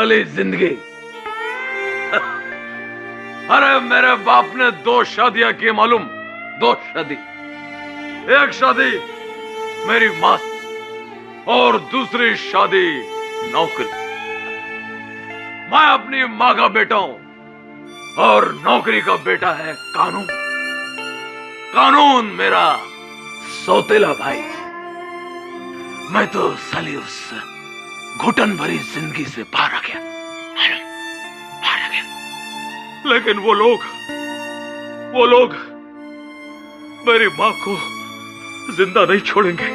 वाली जिंदगी। अरे मेरे बाप ने 2 शादियां की मालूम, 2 शादी। एक शादी मेरी मां से और दूसरी शादी नौकरी। मैं अपनी मां का बेटा हूं और नौकरी का बेटा है कानून। कानून मेरा सौतेला भाई। मैं तो साली उस घुटन भरी जिंदगी से बाहर आ गया, बाहर आ गया। लेकिन वो लोग मेरी मां को जिंदा नहीं छोड़ेंगे।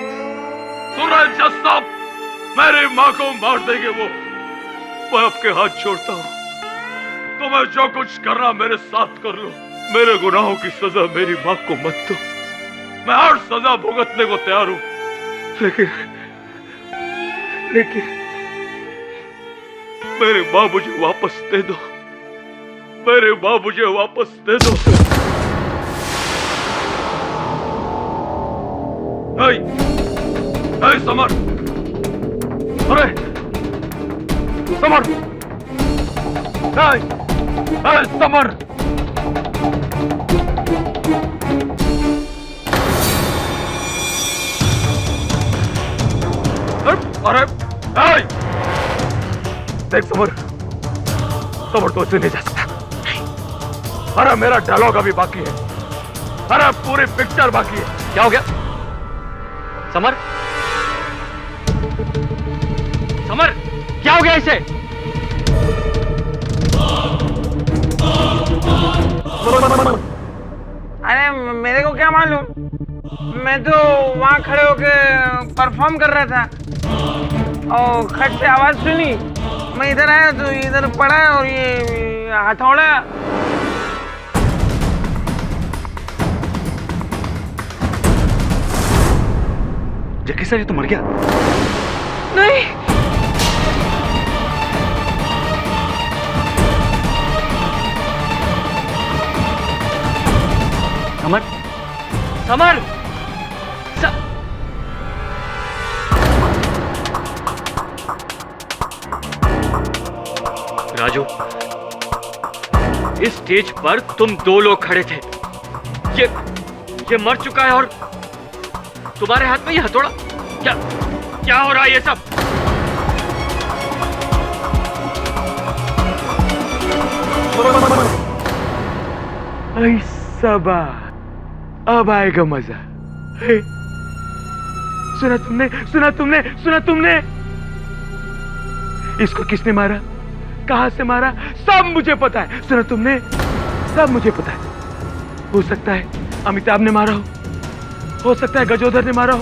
सूरज जज साहब, मेरी मां को मार देंगे वो। मैं आपके हाथ जोड़ता हूं, तुम्हें जो कुछ करना मेरे साथ कर लो। मेरे गुनाहों की सजा मेरी मां को मत दो। मैं हर सजा भुगतने को तैयार हूं, लेकिन मेरी मां मुझे वापस दे दो। मेरी मां मुझे वापस दे दो। हे समर, अरे समर, हे समर, अरे देख समर तो ऐसे नहीं जा सकता। अरे मेरा डायलॉग अभी बाकी है। अरे पूरी पिक्चर बाकी है। क्या हो गया समर? समर क्या हो गया इसे? अरे मेरे को क्या मालूम, मैं तो वहां खड़े होके परफॉर्म कर रहा था और खट से आवाज सुनी। मैं इधर आया तो इधर पड़ा और ये हथौड़ा। जक्की सर ये तो मर गया। नहीं, समर, समर, राजू, इस स्टेज पर तुम 2 लोग खड़े थे। ये मर चुका है और तुम्हारे हाथ में ये हथौड़ा। क्या हो रहा है ये सब? ऐसा बात, अब आएगा मजा। सुना तुमने इसको किसने मारा, कहां से मारा, सब मुझे पता है। सुना तुमने, सब मुझे पता है। हो सकता है अमिताभ ने मारा हो सकता है गजोधर ने मारा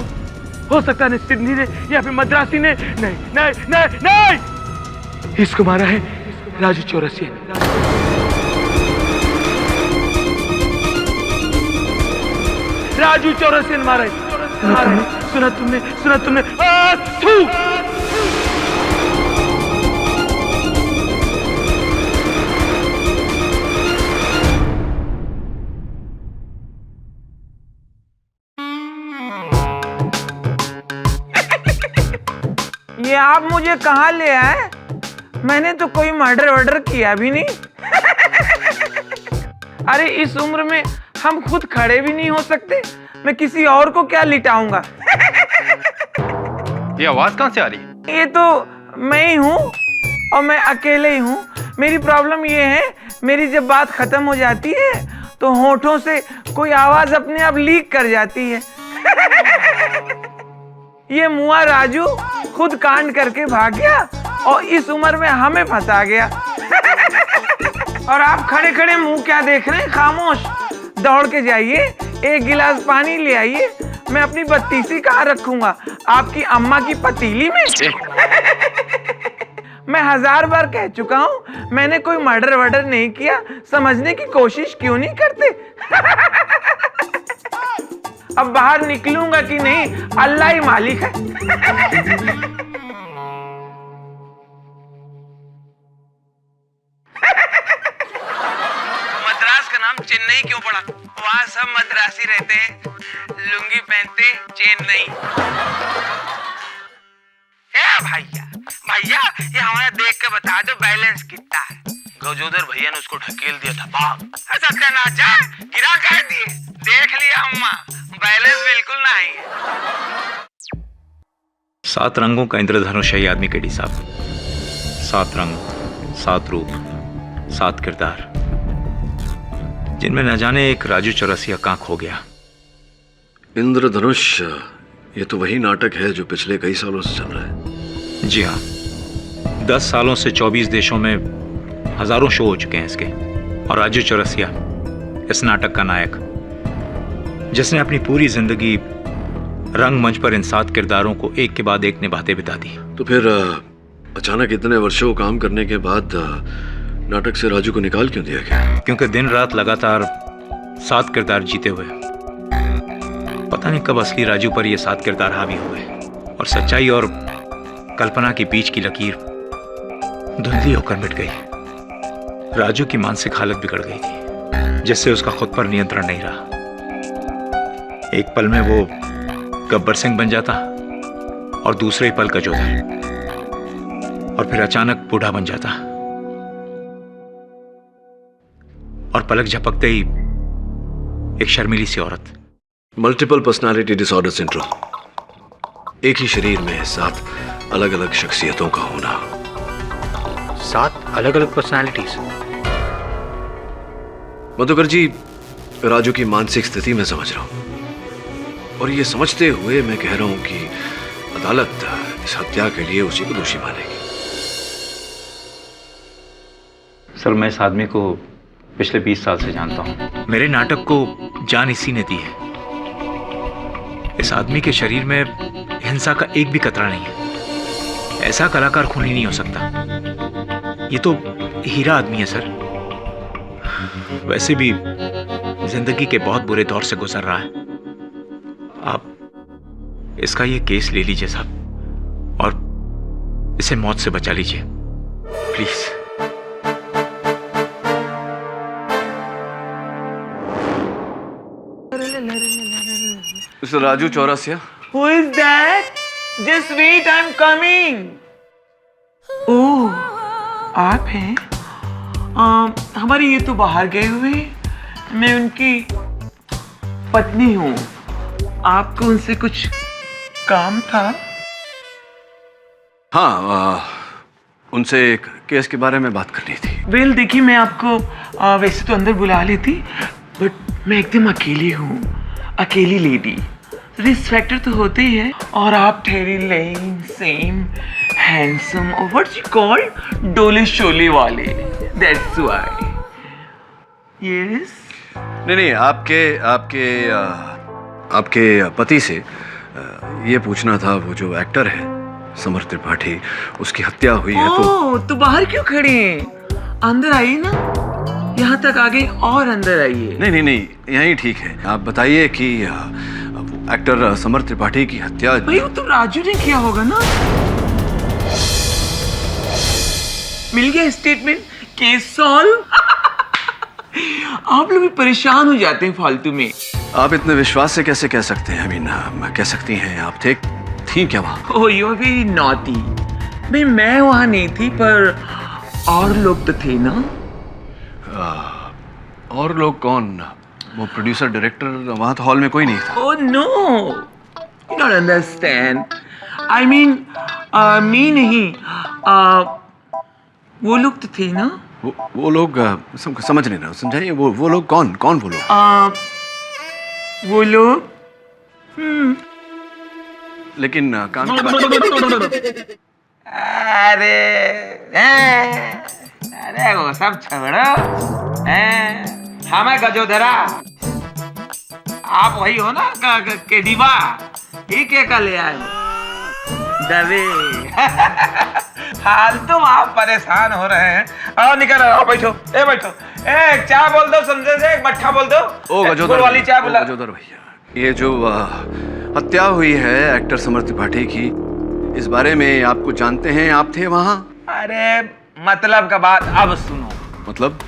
हो सकता है सिडनी ने या फिर मद्रासी ने। नहीं नहीं नहीं नहीं, इसको मारा है राजू चौरसिया ने। राजू चौरसिया ने मारा है। सुना तुमने थू। ये आप मुझे कहाँ ले आए? मैंने तो कोई मर्डर किया भी नहीं। अरे इस उम्र में हम खुद खड़े भी नहीं हो सकते, मैं किसी और को क्या लिटाऊंगा। ये आवाज कहां से आ रही है? ये तो मैं ही हूँ और मैं अकेले ही हूँ। मेरी प्रॉब्लम ये है, मेरी जब बात खत्म हो जाती है तो होठों से कोई आवाज अपने आप लीक कर जाती है। ये मुआ राजू खुद कांड करके भाग गया और इस उम्र में हमें फंसा गया। और आप खड़े खड़े मुंह क्या देख रहे हैं? खामोश, दौड़ के जाइए, 1 गिलास पानी ले आइए। मैं अपनी बत्तीसी कहाँ रखूंगा? आपकी अम्मा की पतीली में। मैं 1000 बार कह चुका हूँ, मैंने कोई मर्डर नहीं किया। समझने की कोशिश क्यों नहीं करते? अब बाहर निकलूंगा कि नहीं, अल्लाह ही मालिक है। मद्रास का नाम चेन्नई क्यों पड़ा? वहां सब मद्रासी रहते हैं, लुंगी पहनते, चेन्नई। भैया भैया ये हमें देख के बता दो बैलेंस कितना है। गजोदर भैया ने उसको ढकेल दिया था बाप। सत्यानाश जा गिरा कह दिए। देख लिया अम्मा, बैलेंस बिल्कुल नहीं है। 7 रंगों का इंद्रधनुष है ये आदमी केडी साहब। 7 रंग, 7 रूप, 7 किरदार, जिनमें न जाने एक राजू चौरसिया कहाँ खो गया। इंद्रधनुष, ये तो वही नाटक है जो पिछले कई सालों से चल रहा है। जी हाँ, 10 सालों से 24 देशों में हजारों शो हो चुके हैं इसके। और राजू चौरसिया इस नाटक का नायक, जिसने अपनी पूरी जिंदगी रंगमंच पर इन 7 किरदारों को एक के बाद एक निभाते बिता दी। तो फिर अचानक इतने वर्षों काम करने के बाद नाटक से राजू को निकाल क्यों दिया गया? क्योंकि दिन रात लगातार 7 किरदार जीते हुए पता नहीं कब असली राजू पर ये 7 किरदार हावी हुए और सच्चाई और कल्पना के बीच की लकीर धुंधली होकर मिट गई। राजू की मानसिक हालत बिगड़ गई थी, जिससे उसका खुद पर नियंत्रण नहीं रहा। एक पल में वो गब्बर सिंह बन जाता और दूसरे ही पल गजोदर, और फिर अचानक बूढ़ा बन जाता और पलक झपकते ही एक शर्मीली सी औरत। मल्टीपल पर्सनालिटी डिसऑर्डर सिंड्रोम, एक ही शरीर में 7 अलग अलग शख्सियतों का होना। 7 अलग अलग पर्सनालिटीज। मधुकर जी, राजू की मानसिक स्थिति मैं समझ रहा हूं, और ये समझते हुए मैं कह रहा हूं कि अदालत इस हत्या के लिए उसी को दोषी मानेगी। सर, मैं इस आदमी को पिछले 20 साल से जानता हूं। मेरे नाटक को जान इसी ने दी है। इस आदमी के शरीर में हिंसा का एक भी कतरा नहीं है। ऐसा कलाकार खूनी नहीं हो सकता। ये तो हीरा आदमी है सर। वैसे भी जिंदगी के बहुत बुरे दौर से गुजर रहा है। आप इसका ये केस ले लीजिए साहब, और इसे मौत से बचा लीजिए please. Mister Raju Chaurasia. Who is that? Just wait, I'm coming. ओह, आप हैं? हमारे ये तो बाहर गए हुए। मैं उनकी पत्नी हूँ। आपको उनसे कुछ काम था? हाँ, उनसे एक केस के बारे में बात करनी थी। वेल देखिए, मैं आपको वैसे तो अंदर बुला लेती, बट मैं एकदम अकेली हूँ, अकेली लेडी। रिस्क फैक्टर तो होते ही है, और आप ठहरी लेन सेम हैंडसम और व्हाट्स यू कॉल डोले शोले वाले, दैट्स व्हाई। यस। नहीं, आपके पति से ये पूछना था, वो जो एक्टर है समर त्रिपाठी, उसकी हत्या हुई है तो बाहर क्यों खड़े हैं? अंदर आइए ना, यहाँ तक आ गए और अंदर आइए। नहीं, यहीं ठीक है। आप बताइए कि एक्टर समर त्रिपाठी की हत्या। भाई वो तो राजू ने किया होगा ना। मिल गया स्टेटमेंट, केस सॉल्व। आप लोग भी परेशान हो जाते हैं फालतू में। आप इतने विश्वास से कैसे कह सकते हैं? कह सकती हैं आप थी क्या वहाँ? ओह, यू आर वेरी नॉटी। भाई मैं वहाँ नहीं थी, पर और लोग तो थे ना। और लोग कौन? वो प्रोड्यूसर, डायरेक्टर, वहाँ तो हॉल में कोई नहीं था। Oh no, you don't understand. I mean me नहीं, वो लोग तो थे ना। वो लोग समझ नहीं रहा, समझाइए। वो लोग कौन वो लोग? वो लोग लेकिन काम अरे वो सब छोड़ो। हमें गजोधरा, आप वही हो ना के दीवा, ठीक है का ले आए दबे। हाल तुम आप परेशान हो रहे हैं। आओ निकल, आओ बैठो, बैठो। चाय बोल दो, समझे से एक मट्ठा बोल दो। ओ गजोधर वाली चाय बोला। गजोधर भैया, ये जो हत्या हुई है एक्टर समर त्रिपाठी की, इस बारे में आपको जानते हैं? आप थे वहाँ? अरे मतलब का बात अब सुनो। मतलब?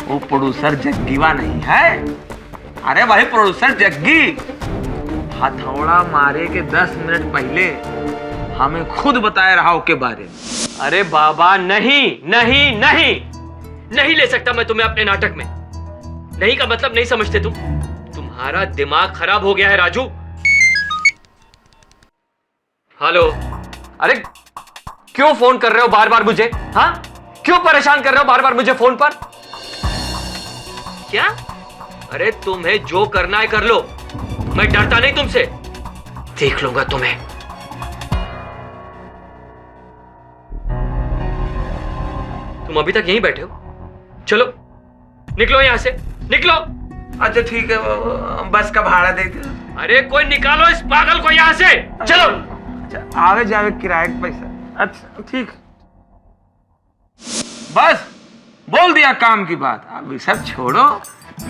वो प्रोड्यूसर जग्गीवा नहीं है। अरे भाई प्रोड्यूसर जग्गी हथौड़ा मारे के 10 मिनट पहले हमें खुद बताए राव के बारे में। अरे बाबा नहीं नहीं नहीं नहीं ले सकता मैं तुम्हें अपने नाटक में। नहीं का मतलब नहीं समझते तुम। तुम्हारा दिमाग खराब हो गया है राजू। हेलो। अरे क्यों फोन कर रहे हो बार बार मुझे? हाँ क्यों परेशान कर रहे हो बार बार मुझे फोन पर? क्या? अरे तुम्हें जो करना है कर लो, मैं डरता नहीं तुमसे। देख लूंगा तुम्हें। तुम अभी तक यहीं बैठे हो? चलो निकलो यहां से, निकलो। अच्छा ठीक है, बस का भाड़ा दे दो। अरे कोई निकालो इस पागल को यहां से, चलो। अच्छा आवे जावे किराए का पैसा। अच्छा ठीक, बस बोल दिया काम की बात। अब सब छोड़ो,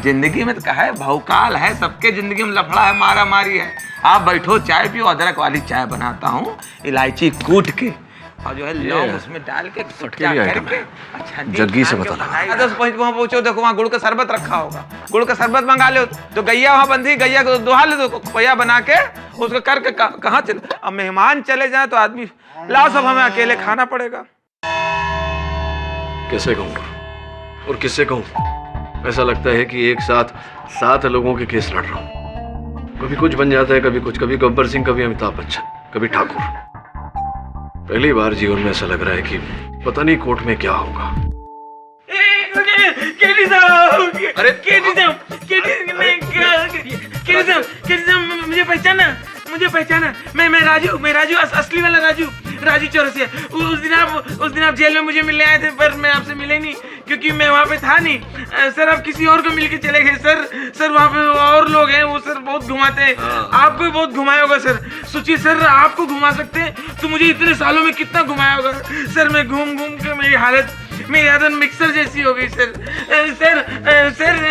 जिंदगी में तो कहा है भौकाल है, सबके जिंदगी में लफड़ा है, मारा मारी है। आप बैठो, चाय पियो, अदरक वाली चाय बनाता हूँ, इलायची कूट के और जो है लौंग उसमें डाल के सुट्टा करके। अच्छा जग्गी से बताना। वहाँ पहुंचो, देखो वहाँ गुड़ का शरबत रखा होगा, गुड़ का शरबत मंगा लो। तो गैया वहाँ बंधी, गैया को दुहा ले दो, खोया बना के उसको करके कहाँ चले। अब मेहमान चले जाए तो आदमी लाओ, सब हमें अकेले खाना पड़ेगा। कैसे कहूँ और किससे कहूँ? ऐसा लगता है कि एक साथ 7 लोगों के केस लड़ रहा हूँ। कभी कुछ बन जाता है, कभी कुछ, कभी गब्बर सिंह, कभी अमिताभ बच्चन, कभी ठाकुर। पहली बार जीवन में ऐसा लग रहा है कि पता नहीं कोर्ट में क्या होगा। अरे मुझे पहचाना, मैं राजू, असली वाला राजू चौरसिया। उस दिन आप जेल में मुझे मिलने आए थे, पर मैं आपसे मिले नहीं क्योंकि मैं वहाँ पे था नहीं। सर आप किसी और को मिलके चले गए। सर वहाँ पे और लोग हैं, वो सर बहुत घुमाते हैं। आपको भी बहुत घुमाया होगा सर। सोचिए सर, आपको घुमा सकते हैं तो मुझे इतने सालों में कितना घुमाया होगा सर। मैं घूम के मेरी आदत मिक्सर जैसी हो गई सर।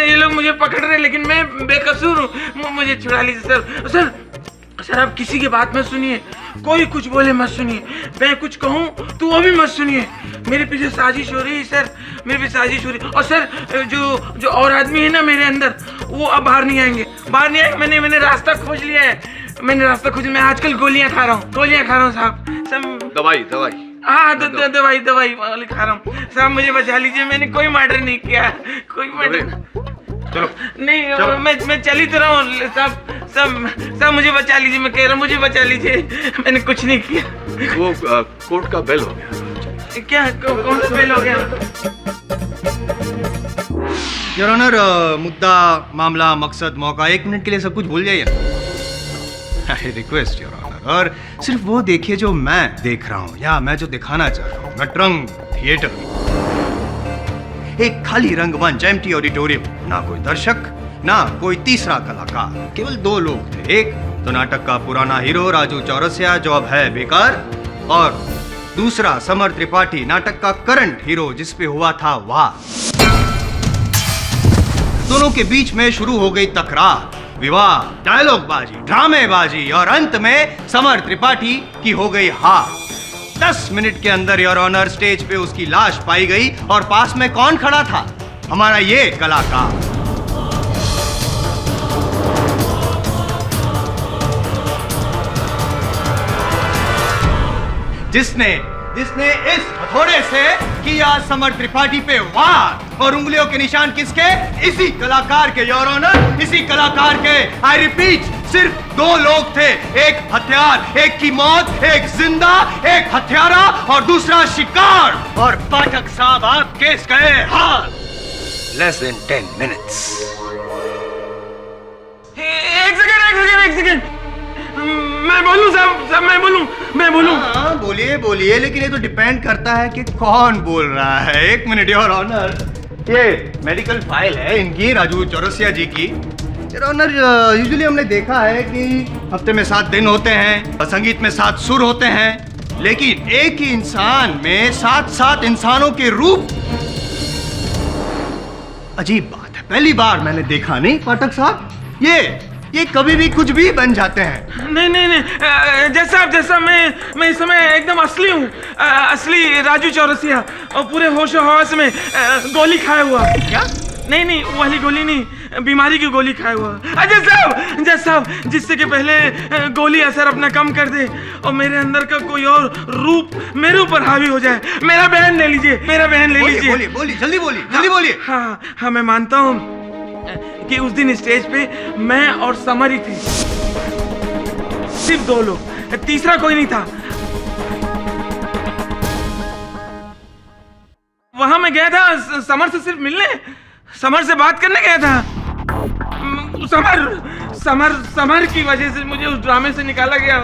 ये लोग मुझे पकड़ रहे, लेकिन मैं बेकसूर हूँ, मुझे छुड़ा लीजिए सर। आप किसी की बात मत सुनिए, कोई कुछ बोले मत सुनिए। मैं कुछ कहूँ तो वो भी मत सुनिए। मेरे पीछे साजिश हो रही है सर, मेरे पीछे साजिश हो रही है। और सर जो और आदमी है ना मेरे अंदर, वो अब बाहर नहीं आएंगे। मैंने रास्ता खोज लिया है। मैं आजकल गोलियां खा रहा हूँ साहब। दवाई हाँ दवाई वाली खा रहा हूँ साहब। मुझे बचा लीजिए, मैंने कोई मर्डर नहीं किया, कोई मर्डर चलो नहीं। चलो। मैं चली तो रहा हूँ सब मुझे बचा लीजिए। मैं कह रहा हूँ मुझे बचा लीजिए, मैंने कुछ नहीं किया। वो कोर्ट का बेल हो गया। क्या कौन सा बेल हो गया? योर ऑनर, मुद्दा, मामला, मकसद, मौका, 1 मिनट के लिए सब कुछ भूल जाइए। आई रिक्वेस्ट योर ऑनर, और सिर्फ वो देखिए जो मैं देख रहा हूँ या मैं जो दिखाना चाह रहा हूँ। नटरंग थिएटर, एक खाली रंगमंच, एम्प्टी ऑडिटोरियम, ना कोई दर्शक, ना कोई तीसरा कलाकार, केवल 2 लोग थे। एक तो नाटक का पुराना हीरो राजू चौरसिया, जो अब है बेकार, और दूसरा समर त्रिपाठी, नाटक का करंट हीरो, जिसपे हुआ था वार। दोनों के बीच में शुरू हो गई तकरार, विवाद, डायलॉगबाजी, ड्रामेबाजी, और अंत में समर त्रिपाठी की हो गई हार। 10 मिनट के अंदर योर ऑनर स्टेज पे उसकी लाश पाई गई, और पास में कौन खड़ा था? हमारा ये कलाकार। जिसने इस हथौड़े से किया समर त्रिपाठी पे वार, और उंगलियों के निशान किसके? इसी कलाकार के योर ऑनर, इसी कलाकार के। आई रिपीट, सिर्फ 2 लोग थे, एक हथियार, एक की मौत, एक जिंदा, एक हत्यारा और दूसरा शिकार। और पाठक साहब, आप केस गए हार। Less than 10 minutes. एक सेकंड, मैं बोलूं साहब, मैं बोलूं। हाँ बोलिए, लेकिन ये तो डिपेंड करता है कि कौन बोल रहा है। 1 मिनट योर ऑनर, ये मेडिकल फाइल है इनकी, राजू चौरसिया जी की। योर ऑनर, यूजुअली हमने देखा है कि हफ्ते में 7 दिन होते हैं, संगीत में 7 सुर होते हैं, लेकिन एक ही इंसान में 7 इंसानों के रूप। अजीब बात है, पहली बार मैंने देखा। नहीं पाठक साहब, ये कभी भी कुछ भी बन जाते हैं। नहीं, जैसा मैं इस समय एकदम असली हूँ, असली राजू चौरसिया, और पूरे होश हवास में गोली खाया हुआ। क्या? नहीं नहीं, वो वाली गोली नहीं, बीमारी की गोली खाया हुआ। जज साहब, जिससे कि पहले गोली असर अपना कम कर दे और मेरे अंदर का कोई और रूप मेरे ऊपर हावी हो जाए। मेरा बहन ले लीजिए, मेरा बहन ले लीजिए। बोलिए बोलिए, जल्दी बोलिए, जल्दी बोलिए। हाँ, मैं मानता हूँ कि उस दिन स्टेज पे मैं और समर ही थे, सिर्फ 2 लोग, तीसरा कोई नहीं था। वहां मैं गया था समर से सिर्फ मिलने, समर से बात करने गया था। समर की वजह से मुझे उस ड्रामे से निकाला गया।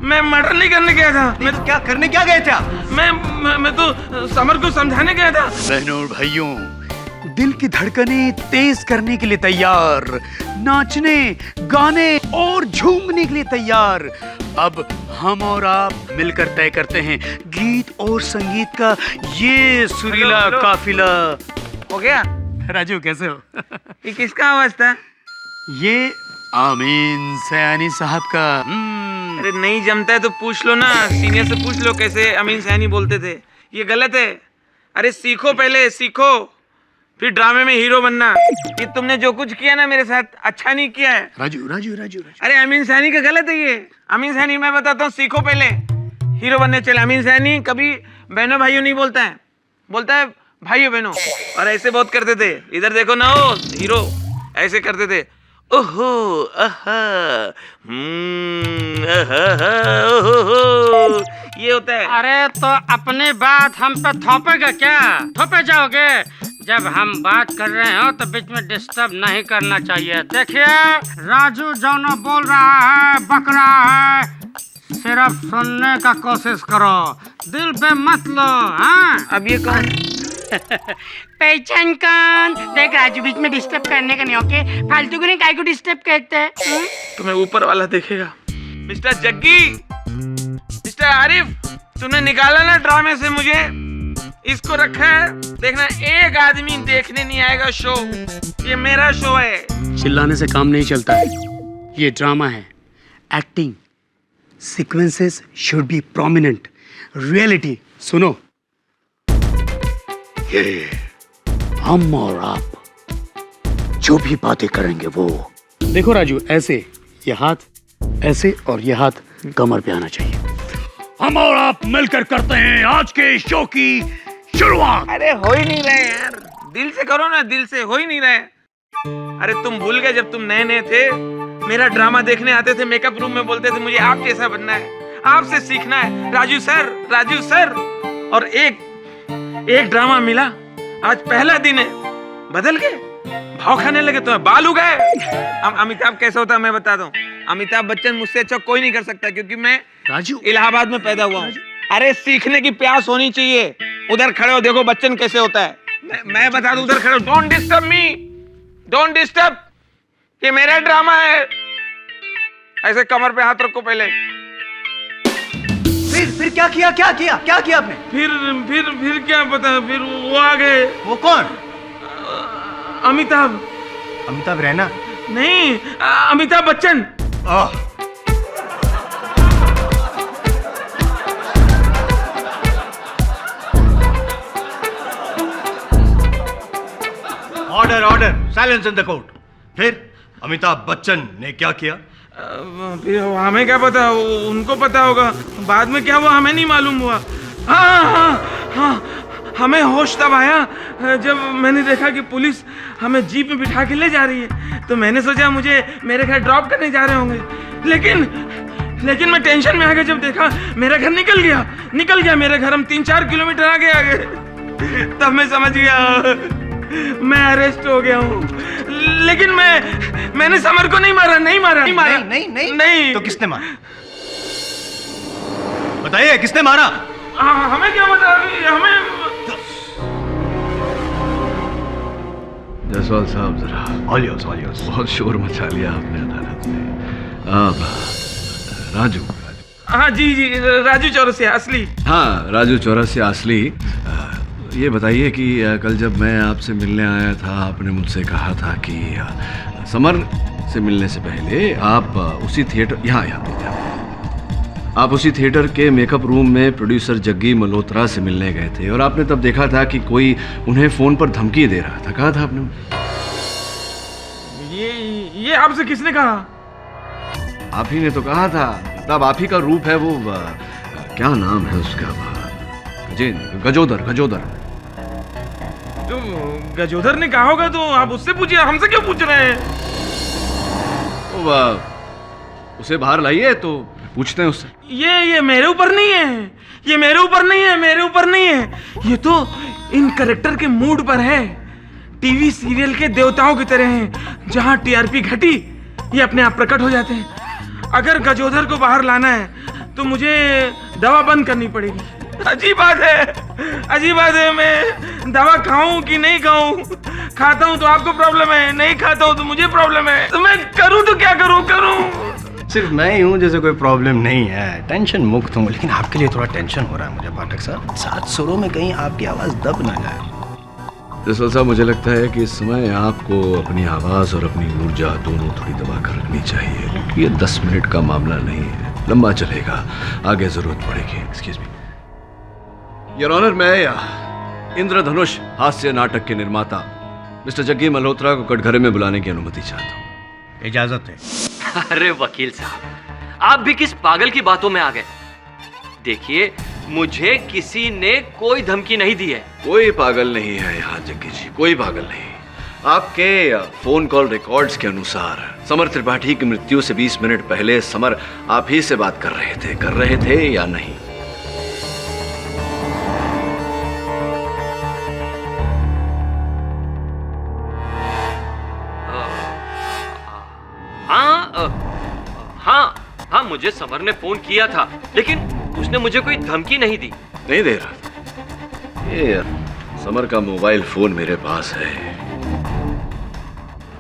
मैं मर्डर नहीं करने गया था। मैं तो क्या करने क्या गए थे आप? मैं तो समर को समझाने गया था। बहनों और भाइयों, दिल की धड़कनें तेज करने के लिए तैयार, नाचने, गाने और झूमने के लिए तैयार। अब हम और आप मिलकर तय करते हैं गीत और संगीत का ये सुरीला काफिला। हो गया? राजू कैसे हो? ये किसका आवाज था? ये आमीन सयानी साहब का। अरे नहीं जमता है तो पूछ लो ना, सीनियर से पूछ लो कैसे अमीन सैनी बोलते थे। ये गलत है। अरे सीखो, पहले सीखो, फिर ड्रामे में हीरो बनना। ये तुमने जो कुछ किया ना मेरे साथ, अच्छा नहीं किया है। राजू राजू राजू राजू अरे अमीन सैनी का गलत है ये। अमीन सैनी मैं बताता हूँ, सीखो पहले, हीरो बनने चले। अमीन सैनी कभी बहनों भाइयों नहीं बोलता है, बोलता है भाइयों बहनों। और ऐसे बहुत करते थे, इधर देखो ना, ओ हीरो ऐसे करते थे। ओहो आहा, ओहो, ये होता है। अरे तो अपनी बात हम पे थोपेगा क्या? थोपे जाओगे? जब हम बात कर रहे हो तो बीच में डिस्टर्ब नहीं करना चाहिए। देखिए राजू जो बोल रहा है, बक रहा है, सिर्फ सुनने का कोशिश करो, दिल पे मत लो। हाँ, अब ये कौन? पहचान कौन? देख राजू, बीच में डिस्टर्ब करने का नहीं, ओके? फालतू को नहीं, काय को डिस्टर्ब कहते हैं? तुम्हें ऊपर वाला देखेगा। मिस्टर जग्गी, मिस्टर आरिफ, तूने निकाला ना ड्रामे से मुझे, इसको रखा है। देखना एक आदमी देखने नहीं आएगा शो, ये मेरा शो है। चिल्लाने से काम नहीं चलता है, ये ड्रामा है, acting, sequences should be prominent, reality. सुनो, ये हम और आप जो भी बातें करेंगे वो, देखो राजू, ऐसे ये हाथ ऐसे और ये हाथ कमर पे आना चाहिए। हम और आप मिलकर करते हैं आज के शो की शुरुआत। अरे हो ही नहीं रहे यार, दिल से करो ना, दिल से हो ही नहीं रहे। अरे तुम भूल गए जब तुम नए नए थे, मेरा ड्रामा देखने आते थे, मेकअप रूम में बोलते थे मुझे आप जैसा बनना है, आपसे सीखना है, राजू सर, राजू सर। और एक ड्रामा मिला, आज पहला दिन है, बदल गए, भाव खाने लगे, तो बाल उगाए। अमिताभ कैसा होता है मैं बताता हूँ। अमिताभ बच्चन मुझसे अच्छा कोई नहीं कर सकता, क्योंकि मैं राजू इलाहाबाद में पैदा हुआ हूँ। अरे सीखने की प्यास होनी चाहिए। उधर खड़े हो, देखो बच्चन कैसे होता है। मैं बता दूं, उधर खड़े हो, don't disturb me, don't disturb, ये मेरा ड्रामा है। ऐसे कमर पे हाथ रखो पहले। फिर क्या किया आपने? फिर क्या पता, फिर वो आ गए। वो कौन? अमिताभ रैना? नहीं, Amitabh Bachchan. Order, silence in the court. फिर अमिताभ बच्चन ने क्या किया? फिर हमें क्या पता, उनको पता होगा। बाद में क्या हुआ हमें नहीं मालूम हुआ। हाँ, हमें होश तब आया जब मैंने देखा कि पुलिस हमें जीप में बिठा के ले जा रही है। तो मैंने सोचा मुझे मेरे घर ड्रॉप करने जा रहे होंगे, लेकिन मैं टेंशन में आ गया जब देखा मेरा घर निकल गया मेरे घर, हम 3-4 किलोमीटर आगे। तब मैं समझ गया मैं अरेस्ट हो गया हूँ। लेकिन मैंने समर को नहीं मारा। नहीं। तो किसने मारा? बताइए, किसने मारा? हमें क्या बता, हमें। जसवाल साहब, जरा ऑलियोस बहुत शोर मचा लिया आपने अदालत में। अब राजू। हाँ जी, राजू चौरसिया असली। हाँ, राजू चौरसिया असली। ये बताइए कि कल जब मैं आपसे मिलने आया था, आपने मुझसे कहा था कि समर से मिलने से पहले आप उसी थिएटर, यहाँ आप उसी थिएटर के मेकअप रूम में प्रोड्यूसर जग्गी मल्होत्रा से मिलने गए थे, और आपने तब देखा था कि कोई उन्हें फ़ोन पर धमकी दे रहा था। कहा था आपने? ये आपसे किसने कहा? आप ही ने तो कहा था, तब आप ही का रूप है वो क्या नाम है उसका? गजोदर। गजोदर तो गजोदर ने कहा होगा तो आप उससे पूछिए, हमसे क्यों पूछ रहे हैं? उसे बाहर लाइए तो पूछते हैं उससे। ये मेरे ऊपर नहीं है, ये मेरे ऊपर नहीं है, मेरे ऊपर नहीं है। ये तो इन करेक्टर के मूड पर है। टीवी सीरियल के देवताओं की तरह हैं, जहां टीआरपी घटी ये अपने आप प्रकट हो जाते हैं। अगर गजोदर को बाहर लाना है तो मुझे दवा बंद करनी पड़ेगी। अजीब बात है, मैं दवा खाऊं कि नहीं खाऊं? खाता हूं तो आपको प्रॉब्लम है, नहीं खाता हूं तो मुझे प्रॉब्लम है। तो मैं करूं तो क्या करूं? सिर्फ मैं ही हूँ जैसे कोई प्रॉब्लम नहीं है, टेंशन मुक्त हूँ, लेकिन आपके लिए थोड़ा टेंशन हो रहा है मुझे पाठक साहब। 7 सुरों में कहीं आपकी आवाज दब ना जाए। जसवाल साहब, मुझे लगता है कि इस समय आपको अपनी आवाज और अपनी ऊर्जा दोनों थोड़ी दबा कर रखनी चाहिए, क्योंकि ये 10 मिनट का मामला नहीं है, लंबा चलेगा, आगे जरूरत पड़ेगी। एक्सक्यूज मी योर ऑनर, मैं इंद्रधनुष हास्य नाटक के निर्माता मिस्टर जग्गी मल्होत्रा को कटघरे में बुलाने की अनुमति चाहता हूँ। इजाजत है। अरे वकील साहब, आप भी किस पागल की बातों में आ गए? देखिए, मुझे किसी ने कोई धमकी नहीं दी है। कोई पागल नहीं है यहाँ जग्गी जी, कोई पागल नहीं। आपके फोन कॉल रिकॉर्ड्स के अनुसार समर त्रिपाठी की मृत्यु से 20 मिनट पहले समर आप ही से बात कर रहे थे या नहीं? हाँ, मुझे समर ने फोन किया था, लेकिन उसने मुझे कोई धमकी नहीं दी। नहीं दे रहा। ये समर का मोबाइल फोन मेरे पास है।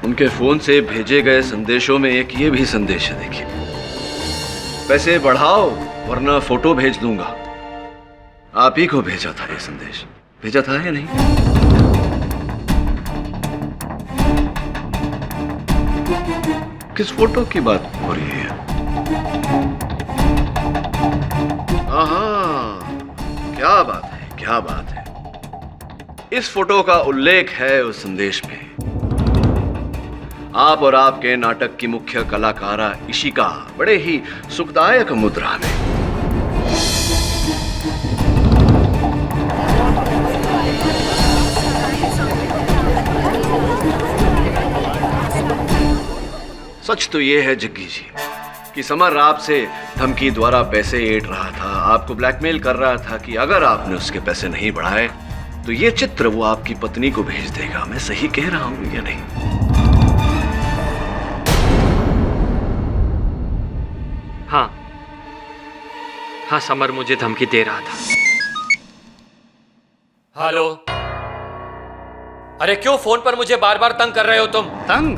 उनके फोन से भेजे गए संदेशों में एक ये भी संदेश है, देखिए। पैसे बढ़ाओ वरना फोटो भेज दूंगा। आप ही को भेजा था ये संदेश, भेजा था या नहीं? किस फोटो की बात हो रही है? क्या बात है। इस फोटो का उल्लेख है उस संदेश में। आप और आपके नाटक की मुख्य कलाकारा इशिका बड़े ही सुखदायक मुद्रा में। सच तो यह है जग्गी जी कि समर आपसे धमकी द्वारा पैसे ऐंठ रहा था, आपको ब्लैकमेल कर रहा था कि अगर आपने उसके पैसे नहीं बढ़ाए तो ये चित्र वो आपकी पत्नी को भेज देगा। मैं सही कह रहा हूं या नहीं? हाँ, समर मुझे धमकी दे रहा था। हेलो, अरे क्यों फोन पर मुझे बार बार तंग कर रहे हो तुम? तंग?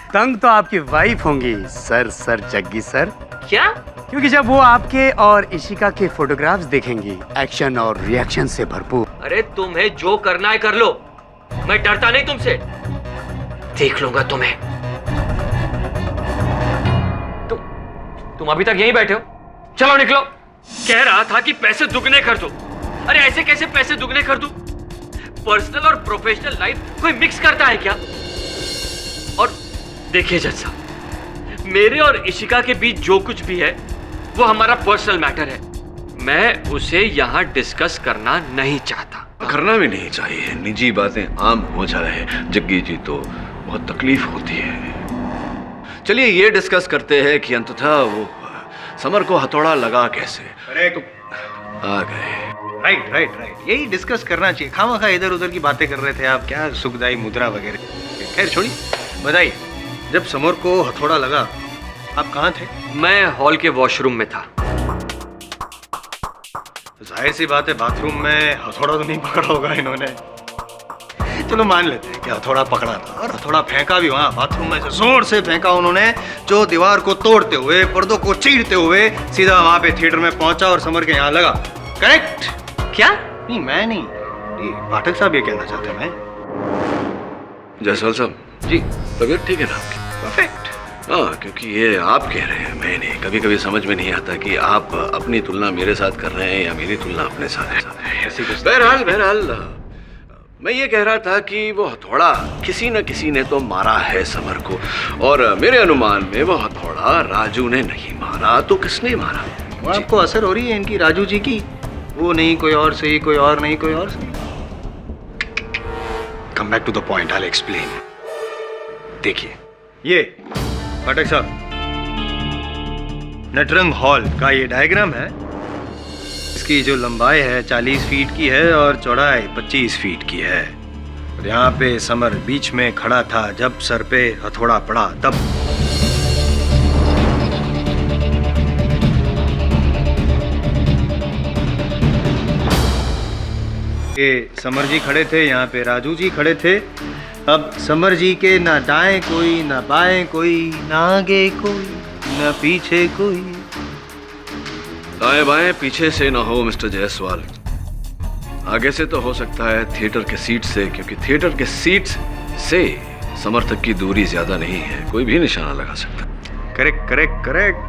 तंग तो आपकी वाइफ होंगी सर जग्गी सर। क्या? क्योंकि जब वो आपके और इशिका के फोटोग्राफ्स देखेंगी, एक्शन और रिएक्शन से भरपूर। अरे तुम्हें जो करना है कर लो, मैं डरता नहीं तुमसे। देख लूंगा तुम्हें। तुम अभी तक यहीं बैठे हो? चलो निकलो। कह रहा था कि पैसे दुगने कर दो। अरे ऐसे कैसे पैसे दुगने कर दूं? पर्सनल और प्रोफेशनल लाइफ कोई मिक्स करता है क्या? और देखिए जज साहब, मेरे और इशिका के बीच जो कुछ भी है वो हमारा पर्सनल मैटर है। मैं उसे यहाँ डिस्कस करना नहीं चाहता। करना भी नहीं चाहिए, निजी बातें आम हो जाए जग्गी जी तो बहुत तकलीफ होती है। चलिए ये डिस्कस करते हैं कि अंततः वो समर को हथौड़ा लगा कैसे। अरे तो आ गए। राइट, यही डिस्कस करना चाहिए। खामखा इधर उधर की बातें कर रहे थे आप, क्या सुखदाई मुद्रा वगैरह। खैर छोड़िए, बताइए, जब समर को हथौड़ा लगा आप कहाँ थे? मैं हॉल के वॉशरूम में था। जाहिर सी बात है, बाथरूम में हथौड़ा तो नहीं पकड़ा होगा इन्होंने। चलो मान लेते हैं कि हथौड़ा पकड़ा था, और हथौड़ा फेंका भी वहां बाथरूम में से जोर से फेंका उन्होंने, जो दीवार को तोड़ते हुए, पर्दों को चीरते हुए सीधा वहां पे थिएटर में पहुंचा और समर के यहाँ लगा। करेक्ट? क्या? नहीं, मैं नहीं, पाठक साहब ये कहना चाहते हैं। मैं जायसवाल साहब जी, तबीयत ठीक है ना आपकी? परफेक्ट। हाँ, क्योंकि ये आप कह रहे हैं, मैं नहीं। कभी कभी समझ में नहीं आता कि आप अपनी तुलना मेरे साथ कर रहे हैं या मेरी तुलना अपने साथ है। बहरहाल मैं ये कह रहा था कि वो हथौड़ा किसी न किसी ने तो मारा है समर को, और मेरे अनुमान में वो हथौड़ा राजू ने नहीं मारा, तो किसने मारा? वो आपको असर हो रही है इनकी राजू जी की? वो नहीं कोई और सही, कोई और नहीं कोई और सही। Come back to the point, I will explain. देखिए ये पाठक साहब, नटरंग हॉल का ये डायग्राम है। इसकी जो लंबाई है 40 फीट की है और चौड़ाई 25 फीट की है। और यहाँ पे समर बीच में खड़ा था जब सर पे हथौड़ा पड़ा तब। ये समर जी खड़े थे, यहाँ पे राजू जी खड़े थे। अब समर जी के ना दाएं कोई, ना बाएं कोई, ना आगे कोई, ना पीछे कोई। दाएं बाएं पीछे से ना हो मिस्टर जायसवाल, आगे से तो हो सकता है थिएटर के सीट से, क्योंकि थिएटर के सीट से समर तक की दूरी ज्यादा नहीं है, कोई भी निशाना लगा सकता। करेक्ट करेक्ट करेक्ट,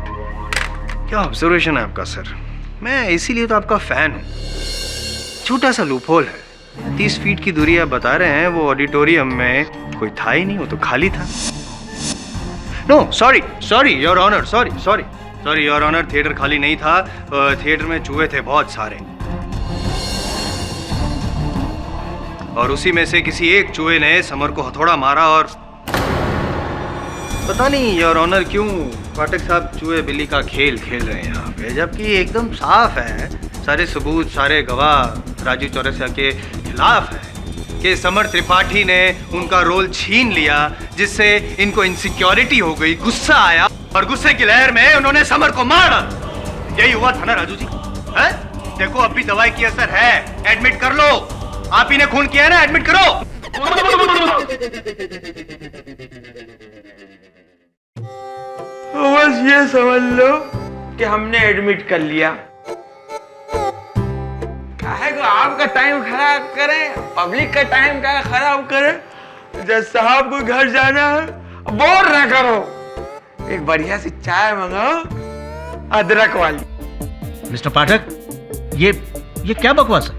क्या ऑब्जर्वेशन है आपका सर। मैं इसीलिए तो आपका फैन हूँ। छोटा सा लूपहोल है, 30 फीट की दूरी आप बता रहे हैं, वो ऑडिटोरियम में कोई था ही नहीं, वो तो खाली था। No sorry sorry your honour, sorry sorry sorry your honour, theatre खाली नहीं था, थिएटर में चूहे थे बहुत सारे, और उसी में से किसी एक चूहे ने समर को हथौड़ा मारा। और पता नहीं योर ऑनर क्यों पाठक साहब चूहे बिल्ली का खेल खेल रहे हैं यहाँ पे, जबकि एकदम साफ है, सारे सबूत सारे गवाह राजू चौरसिया के खिलाफ है कि समर त्रिपाठी ने उनका रोल छीन लिया, जिससे इनको इनसिक्योरिटी हो गई, गुस्सा आया और गुस्से की लहर में उन्होंने समर को मारा। यही हुआ था ना राजू जी? है? देखो अब भी दवाई की असर है, एडमिट कर लो। आप ही ने खून किया है ना, एडमिट करो। बस ये समझ लो कि हमने एडमिट कर लिया। काहे को आपका टाइम खराब करें, पब्लिक का टाइम का खराब करें। जज साहब को घर जाना है, बोर ना करो, एक बढ़िया सी चाय मंगाओ अदरक वाली। मिस्टर पाठक, ये क्या बकवास है?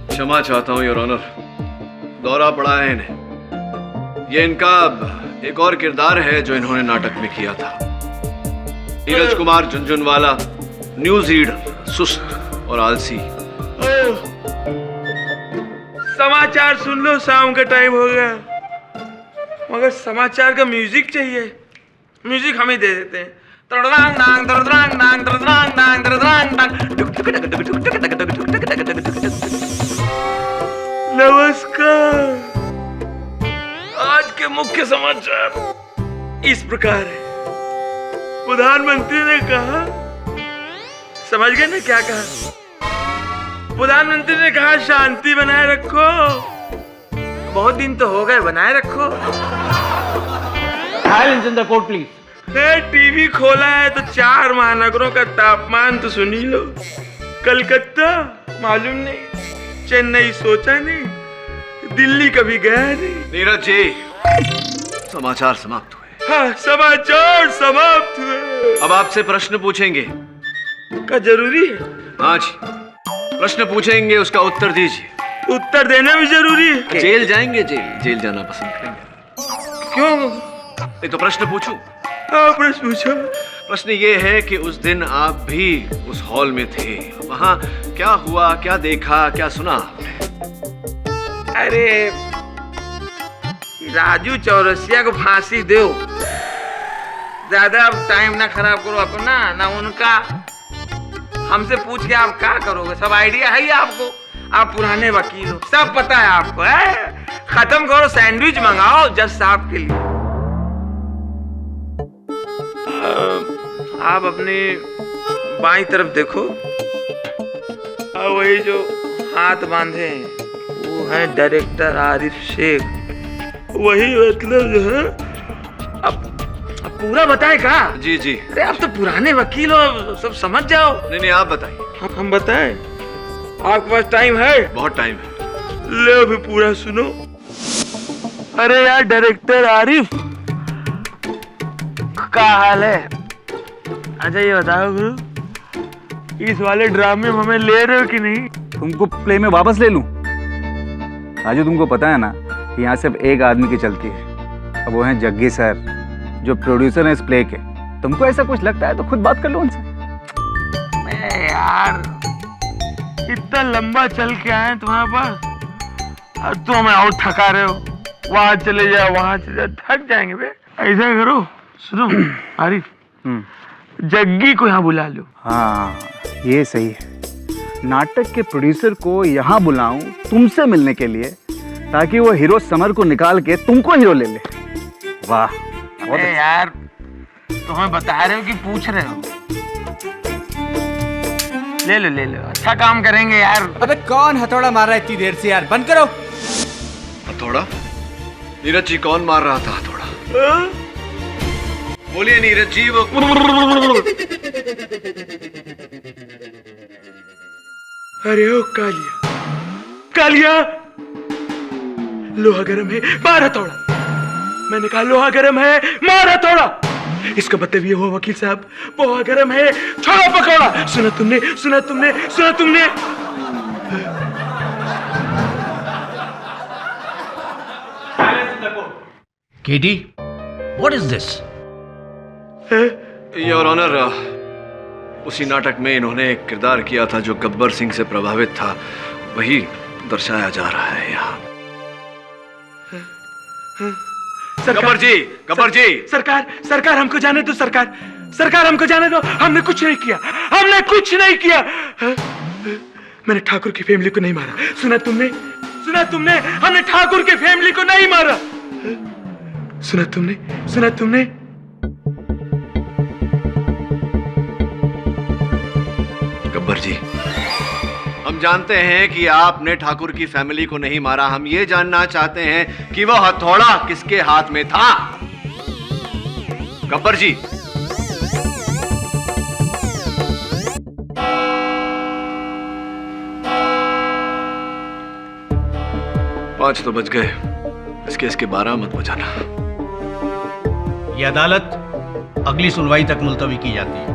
क्षमा चाहता हूँ योर ऑनर, दौरा पड़ा है इन्हें। ये इनका एक और किरदार है जो इन्होंने नाटक में किया था। नीरज कुमार झुनझुनवाला, न्यूज रीडर, सुस्त और आलसी। समाचार सुन लो, शाम का टाइम हो गया, मगर समाचार का म्यूजिक चाहिए। म्यूजिक हम ही दे देते हैं। नमस्कार। आज के मुख्य समाचार इस प्रकार है। प्रधानमंत्री ने कहा, समझ गए ना क्या कहा? प्रधानमंत्री ने कहा शांति बनाए रखो। बहुत दिन तो हो गए, बनाए रखो। Silence in the court please. TV खोला है तो 4 महानगरों का तापमान तो सुनी लो। कलकत्ता मालूम नहीं, चेन्नई सोचा नहीं, दिल्ली कभी गया नहीं। नीरज जी, समाचार समाप्त हुए। हाँ, समाचार समाप्त हुए। अब आपसे प्रश्न पूछेंगे। क्या जरूरी है? हाँ जी, प्रश्न पूछेंगे, उसका उत्तर दीजिए। उत्तर देना भी जरूरी है? जेल जाएंगे? जेल जाना पसंद करेंगे? क्यों? नहीं तो प्रश्न पूछूं? हाँ, प्रश्न पूछो। प्रश्न ये है कि उस दिन आप भी उस हॉल में थे, वहां क्या हुआ, क्या देखा, क्या सुना आपने? अरे राजू चौरसिया को फांसी दो, ज्यादा अब टाइम ना खराब करो अपना ना उनका। हमसे पूछ के आप क्या करोगे? सब आइडिया है ही आपको, आप पुराने वकील हो, सब पता है आपको। है? खत्म करो, सैंडविच मंगाओ जज साहब के लिए। आप अपनी बाईं तरफ देखो, और वही जो हाथ बांधे वो है डायरेक्टर आरिफ शेख, वही मतलब जो है। अब पूरा बताए का? जी जी। अरे आप तो पुराने वकील हो, सब समझ जाओ। नहीं आप बताइए। हम बताएं? आपके पास टाइम है? बहुत टाइम है। ले भी पूरा सुनो। अरे यार डायरेक्टर आरिफ, क्या हाल है? अच्छा ये बताओ गुरु, इस वाले ड्रामे में हमें ले रहे हो कि नहीं? तुमको प्ले में वापस ले लूं? राजू तुमको पता है ना कि यहाँ सिर्फ एक आदमी की चलती है, अब वो हैं जग्गी सर जो प्रोड्यूसर हैं इस प्ले के। तुमको ऐसा कुछ लगता है तो खुद बात कर लो उनसे। यार इतना लंबा चल के आए तुम्हारे पास और तुम हमें और थका रहे हो। वहां चले जाओ वहां चले जाओ, थक जाएंगे बे। ऐसा करो, सुनो आरिफ, जग्गी को यहाँ बुला लो। हाँ ये सही है, नाटक के प्रोड्यूसर को यहाँ बुलाऊं तुमसे मिलने के लिए ताकि वो हीरो समर को निकाल के तुमको हीरो ले ले। वाह अरे यार तुम्हें बता रहे हो कि पूछ रहे हो? ले लो ले लो, अच्छा काम करेंगे यार। अबे कौन हथौड़ा मार रहा है इतनी देर से यार, बंद करो। हथौड़ा? नीरज जी कौन मार रहा था हथौड़ा? बोलिए नीरज जी। वो अरे ओ कालिया, कालिया लोहा गरम है, मार हथौड़ा। मैंने कहा लोहा गरम है, मार हथौड़ा। इसका मतलब ये हुआ वकील साहब, लोहा गरम है, छोड़ो पकौड़ा। सुना तुमने, सुना तुमने, सुना तुमने। Katie, what is this? Your honour, उसी नाटक में इन्होंने एक किरदार किया था जो गब्बर सिंह से प्रभावित था, वही दर्शाया जा रहा है यहाँ। गब्बर जी, गब्बर जी। सरकार, सरकार हमको जाने दो। सरकार, सरकार हमको जाने दो। हमने कुछ नहीं किया, हमने कुछ नहीं किया। मैंने ठाकुर की फैमिली को नहीं मारा। सुना तुमने, सुना तुमने, हमने ठाकुर की फैमिली को नहीं मारा। सुना तुमने, सुना तुमने। गब्बर जी, हम जानते हैं कि आपने ठाकुर की फैमिली को नहीं मारा। हम ये जानना चाहते हैं कि वो हथौड़ा किसके हाथ में था। गब्बर जी। पांच तो बज गए, इस केस के 12 मत बजाना। ये अदालत अगली सुनवाई तक मुलतवी की जाती है।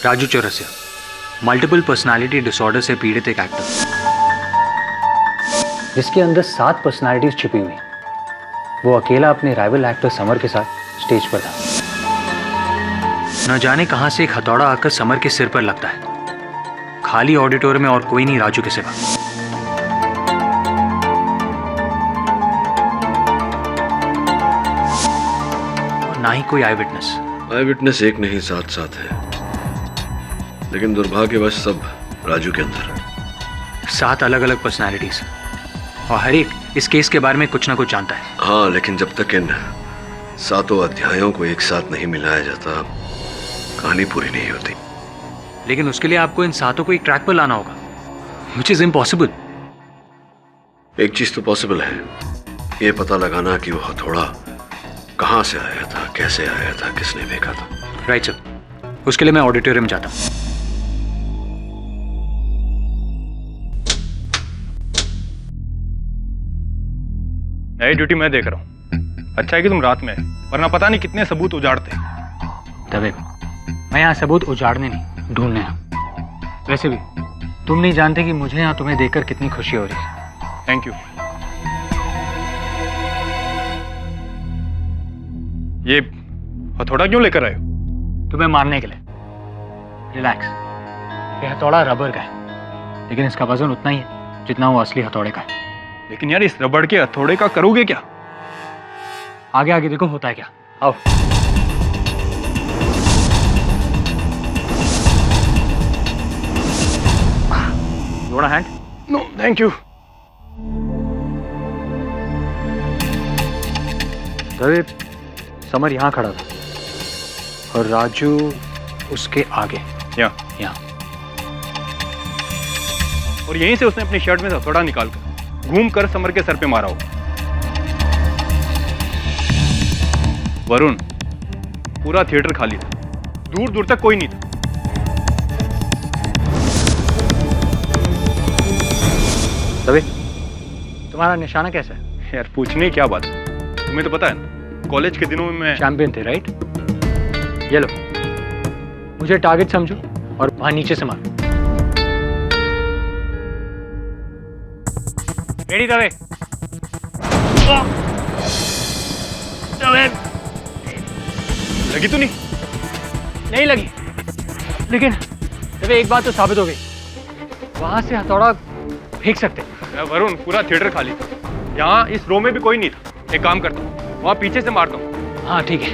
Raju Chaurasia, multiple personality disorder से पीड़ित एक एक्टर जिसके अंदर 7 पर्सनालिटीज छिपी हुई, वो अकेला अपने राइवल एक्टर समर के साथ स्टेज पर था। न जाने कहां से एक हथौड़ा आकर समर के सिर पर लगता है। खाली ऑडिटोरियम में और कोई नहीं राजू के सिवा। ना ही कोई आई विटनेस। आई विटनेस एक नहीं, 7 है, लेकिन दुर्भाग्यवश सब राजू के अंदर। 7 अलग अलग पर्सनालिटीज और हर एक इस केस के बारे में कुछ ना कुछ जानता है। हाँ, लेकिन जब तक इन 7 अध्यायों को एक साथ नहीं मिलाया जाता, कहानी पूरी नहीं होती। लेकिन उसके लिए आपको इन 7 को एक ट्रैक पर लाना होगा, which is impossible। एक चीज तो पॉसिबल है, ये पता लगाना कि वो हथौड़ा कहां से आया था, कैसे आया था, किसने फेंका था। राइट सर, उसके लिए मैं ऑडिटोरियम जाता हूं। नई ड्यूटी मैं देख रहा हूँ। अच्छा है कि तुम रात में है, वरना पता नहीं कितने सबूत उजाड़ते। तबे मैं यहाँ सबूत उजाड़ने नहीं, ढूंढने आया। वैसे भी तुम नहीं जानते कि मुझे यहाँ तुम्हें देखकर कितनी खुशी हो रही है। Thank you. ये हथौड़ा क्यों लेकर आए? तुम्हें मारने के लिए। रिलैक्स, ये हथौड़ा रबर का है, लेकिन इसका वजन उतना ही है जितना वो असली हथौड़े का है। लेकिन यार, इस रबड़ के हथौड़े का करोगे क्या? आगे आगे देखो होता है क्या। आओ। You want a hand? No, thank you. तभी समर यहाँ खड़ा था और राजू उसके आगे। यहाँ। और यहीं से उसने अपनी शर्ट में से हथौड़ा निकालकर घूम कर समर के सर पे मारा हो। वरुण, पूरा थिएटर खाली था, दूर दूर तक कोई नहीं था। तभी तुम्हारा निशाना कैसा है? यार पूछने की क्या बात है, तुम्हें तो पता है ना, कॉलेज के दिनों में मैं चैंपियन थे, राइट? ये लो, मुझे टारगेट समझो और वहां नीचे से मार। रेडी दवे। लगी तो नहीं? नहीं लगी, लेकिन दवे एक बात तो साबित हो गई, वहां से हथौड़ा फेंक सकते। वरुण, पूरा थिएटर खाली था, यहाँ इस रो में भी कोई नहीं था। एक काम करता हूँ, वहाँ पीछे से मारता हूँ। हाँ ठीक है।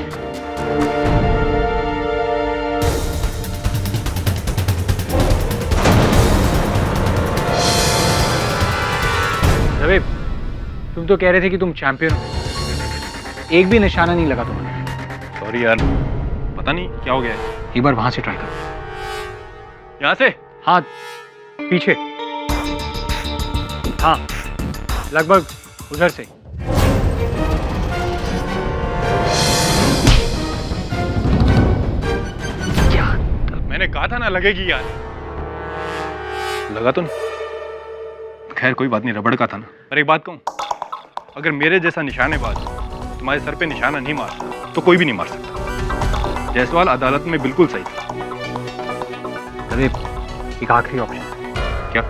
दवे, तुम तो कह रहे थे कि तुम चैंपियन हो, एक भी निशाना नहीं लगा तुम्हारा। सॉरी यार, पता नहीं क्या हो गया है। एक बार वहां से ट्राई करो। यहाँ से? हाँ, पीछे। हाँ, लगभग उधर से। क्या? मैंने कहा था ना लगेगी यार। लगा तो नहीं? खैर कोई बात नहीं, रबड़ का था ना। पर एक बात कहूँ, अगर मेरे जैसा निशानेबाज तुम्हारे सर पे निशाना नहीं मारता तो कोई भी नहीं मार सकता। जायसवाल अदालत में बिल्कुल सही था। अरे एक आखिरी ऑप्शन। क्या?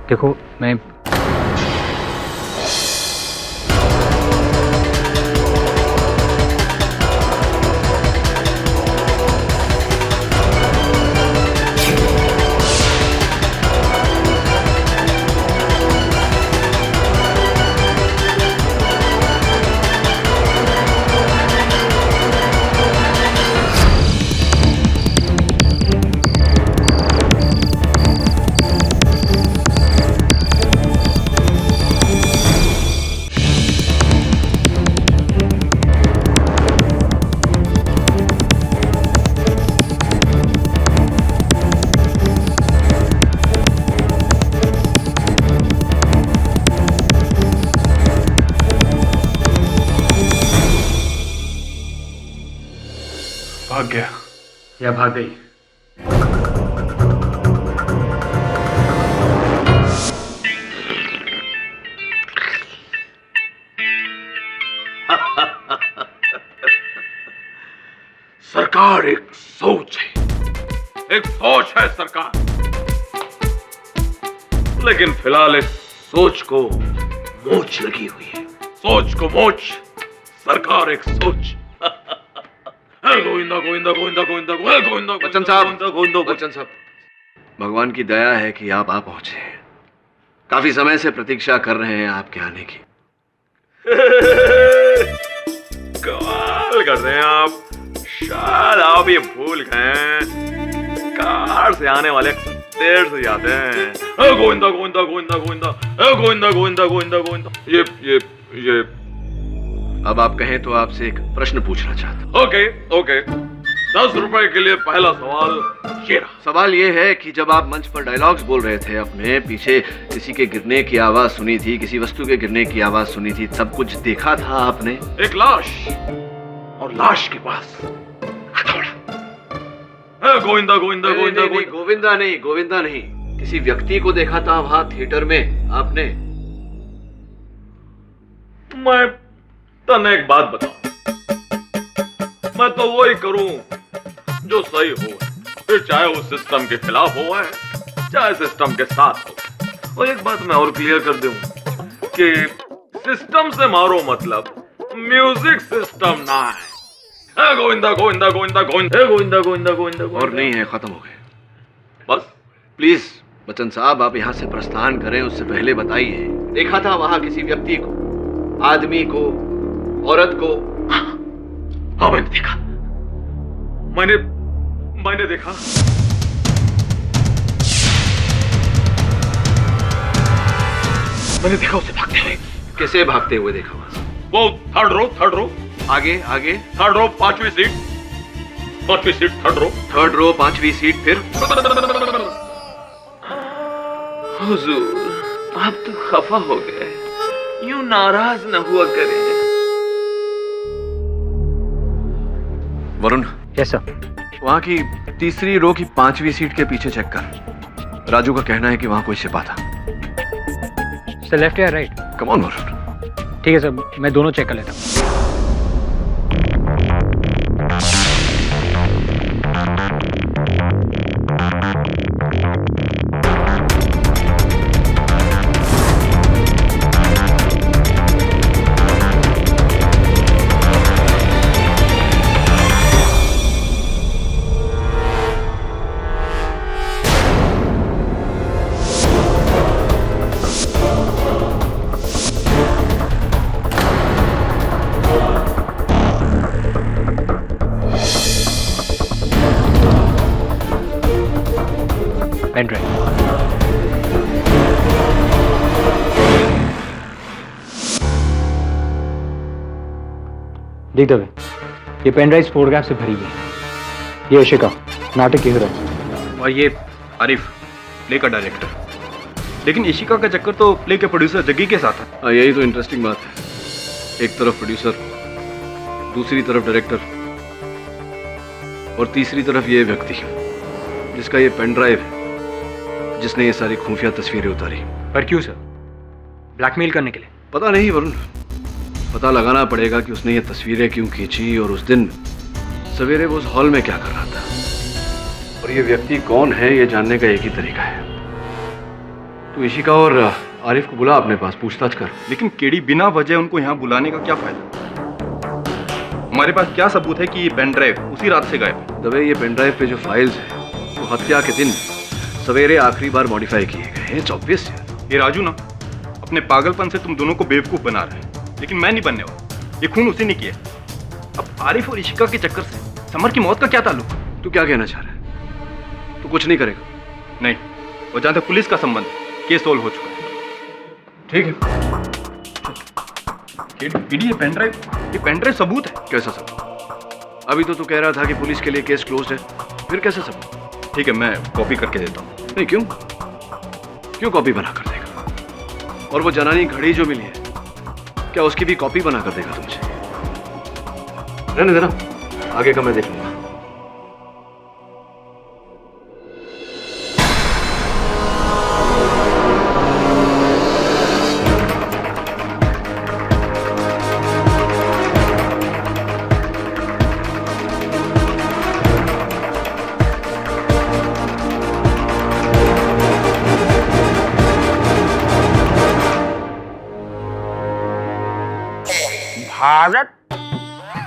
देखो, मैं भाग गया या भाग गई। सरकार एक सोच है, एक सोच है सरकार, लेकिन फिलहाल इस सोच को मोच लगी हुई है। सोच को मोच, सरकार एक सोच। गोविंदा गोविंदा गोविंदा गोविंदा गोविंदा। बच्चन साहब, बच्चन साहब, भगवान की दया है कि आप आ पहुंचे हैं। काफी समय से प्रतीक्षा कर रहे हैं आपके आने की। कमाल कर रहे हैं आप। शायद आप ये भूल गए, कार से आने वाले देर से जाते हैं। गोविंदा गोविंदा गोविंदा गोविंदा गोविंदा गोविंदा गोविंदा गोविंदा। ये अब आप कहें तो आपसे एक प्रश्न पूछना चाहता हूँ। ओके ओके, 10 रुपए के लिए पहला सवाल ये रहा। सवाल ये है कि जब आप मंच पर डायलॉग्स बोल रहे थे, अपने पीछे किसी के गिरने की आवाज सुनी थी, किसी वस्तु के गिरने की आवाज सुनी थी, सब कुछ देखा था आपने? एक लाश, और लाश के पास हथौड़ा। गोविंदा गोविंदा गोविंदा गोविंदा नहीं, गोविंदा नहीं, किसी व्यक्ति को देखा था वहां थिएटर में आपने? मैं तने एक बात बताऊं, मैं तो वही करूं जो सही हो, फिर चाहे वो सिस्टम के खिलाफ हो चाहे सिस्टम के साथ हो। और एक बात मैं और क्लियर कर दूं कि सिस्टम से मारो मतलब म्यूजिक सिस्टम ना है। गोविंदा गोविंदा गोविंदा गोविंदा गोविंदा गोविंदा गोविंदा। और नहीं है, खत्म हो गए। बस प्लीज बच्चन साहब, आप यहाँ से प्रस्थान करें उससे पहले बताइए, देखा था वहां किसी व्यक्ति को, आदमी को, औरत को? हाँ मैंने देखा, मैंने देखा। मैंने देखा उसे भागते हुए। कैसे भागते हुए देखा वहां? वो थर्ड रो। आगे आगे? थर्ड रो, 5वीं सीट, थर्ड रो 5वीं सीट। फिर? हुजूर, आप तो खफा हो गए, यूं नाराज न हुआ करें। Varun, yes sir. वहां की तीसरी रो की 5वीं सीट के पीछे चेक कर। राजू का कहना है कि वहां कोई सिपा था। सर लेफ्ट या राइट? Come on Varun. ठीक है सर, मैं दोनों चेक कर लेता हूँ। Pen drive. देख दबे, ये पेन ड्राइव फोटोग्राफ से भरी हुई है। ये इशिका, नाटक की हीरोइन, और ये आरिफ, प्ले का डायरेक्टर। लेकिन इशिका का चक्कर तो प्ले के प्रोड्यूसर जग्गी के साथ है। हाँ, यही तो इंटरेस्टिंग बात है। एक तरफ प्रोड्यूसर, दूसरी तरफ डायरेक्टर, और तीसरी तरफ ये व्यक्ति जिसका ये पेन ड्राइव है, जिसने ये सारी खुफिया तस्वीरें उतारी। पर क्यों सर? ब्लैकमेल करने के लिए? पता नहीं वरुण, पता लगाना पड़ेगा कि उसने ये तस्वीरें क्यों खींची और उस दिन सवेरे वो उस हॉल में क्या कर रहा था। और ये व्यक्ति कौन है, ये जानने का एक ही तरीका है। तू इशिका और आरिफ को बुला अपने पास, पूछताछ कर। लेकिन केडी, बिना वजह उनको यहाँ बुलाने का क्या फायदा? हमारे पास क्या सबूत है कि ये पेन ड्राइव उसी रात से गायब है? दबे, ये पेन ड्राइव पे जो फाइल्स हैं वो हत्या के दिन सवेरे आखिरी बार मॉडिफाई किए गए हैं। इट्स ऑब्वियस है। ये राजू ना अपने पागलपन से तुम दोनों को बेवकूफ बना रहे हैं, लेकिन मैं नहीं बनने वाला। ये खून उसी ने किया। अब आरिफ और इशिका के चक्कर से समर की मौत का क्या ताल्लुक? तू क्या कहना चाह रहा है? तू कुछ नहीं करेगा? नहीं, और जहां तक पुलिस का संबंध है, केस सोल्व हो चुका है। ठीक है। केडी, ये पेन ड्राइव सबूत है। कैसा सबूत? अभी तो तू कह रहा था कि पुलिस के लिए केस क्लोज है, फिर कैसे सबूत? ठीक है, मैं कॉपी करके देता हूँ। नहीं, क्यों कॉपी बना कर देगा? और वो जनानी घड़ी जो मिली है, क्या उसकी भी कॉपी बना कर देगा तुमसे? रहने देना, आगे का मैं देख लूंगा। भारत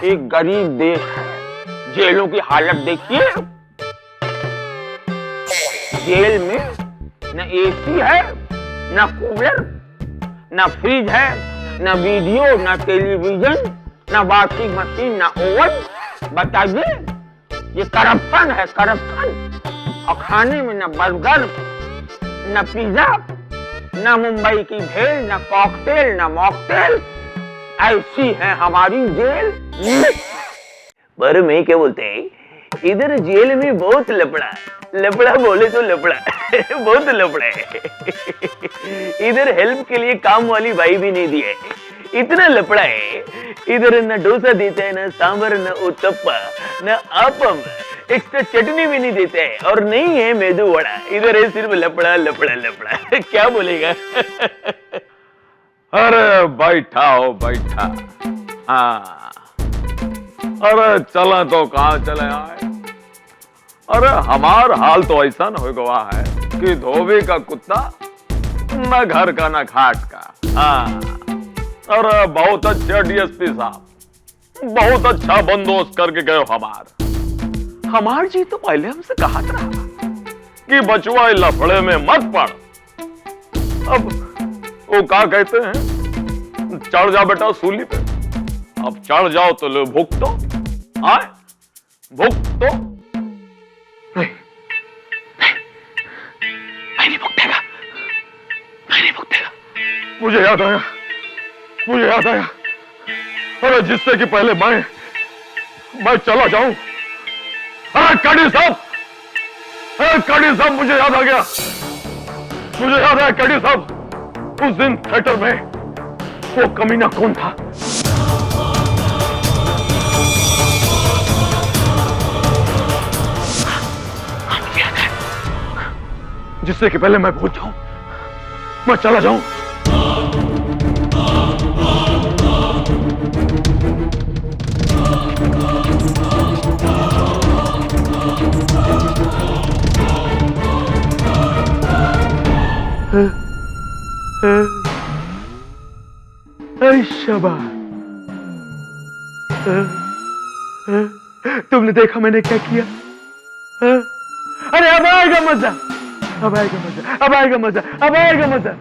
एक गरीब देश है। जेलों की हालत देखिए। जेल में न एसी है, न कूलर, न फ्रिज है, न वीडियो, न टेलीविजन, न वॉशिंग मशीन, न ओवन। बताइए, ये करप्शन है, करप्शन। और खाने में न बर्गर, न पिज्जा, न मुंबई की भेल, न कॉकटेल, न मॉकटेल। ऐसी है हमारी जेल। पर मैं क्या बोलते हैं, इधर जेल में बहुत लफड़ा, लफड़ा बोले तो लफड़ा बहुत लफड़ा है। इधर हेल्प के लिए काम वाली भाई भी नहीं दिए, इतना लफड़ा है। इधर न डोसा देते हैं, न सांबर, न उत्तप्पा, न आपम, एक्स्ट्रा चटनी भी नहीं देते हैं, और नहीं है मेदू वड़ा। इधर है सिर्फ लफड़ा लफड़ा लफड़ा। क्या बोलेगा? अरे बैठा हो, बैठा। हाँ, अरे चला तो कहाँ चले आए। अरे हमार हाल तो ऐसा न हो गवा है कि धोबी का कुत्ता न घर का न खाट का। हाँ, अरे बहुत अच्छे डीएसपी साहब, बहुत अच्छा बंदोबस्त करके गए हमार जी तो पहले हमसे कहा था कि बचवा लफड़े में मत पड़। अब वो क्या कहते हैं, चढ़ जा बेटा सूली पे। अब चढ़ जाओ तो लो भुगतो। आए भुगतो। नहीं, मैं नहीं भुगतेगा, मैं नहीं भुगतेगा। मुझे याद आया, अरे जिससे कि पहले मैं चला जाऊं। अरे कड़ी साहब, मुझे याद आ गया, कड़ी साहब। उस दिन थिएटर में वो कमीना कौन था? जिससे कि पहले मैं भूल जाऊं, मैं चला जाऊं। शाबाश। तुमने देखा मैंने क्या किया? अरे अब आएगा मजा, अब आएगा मजा, अब आएगा मजा, अब आएगा मजा।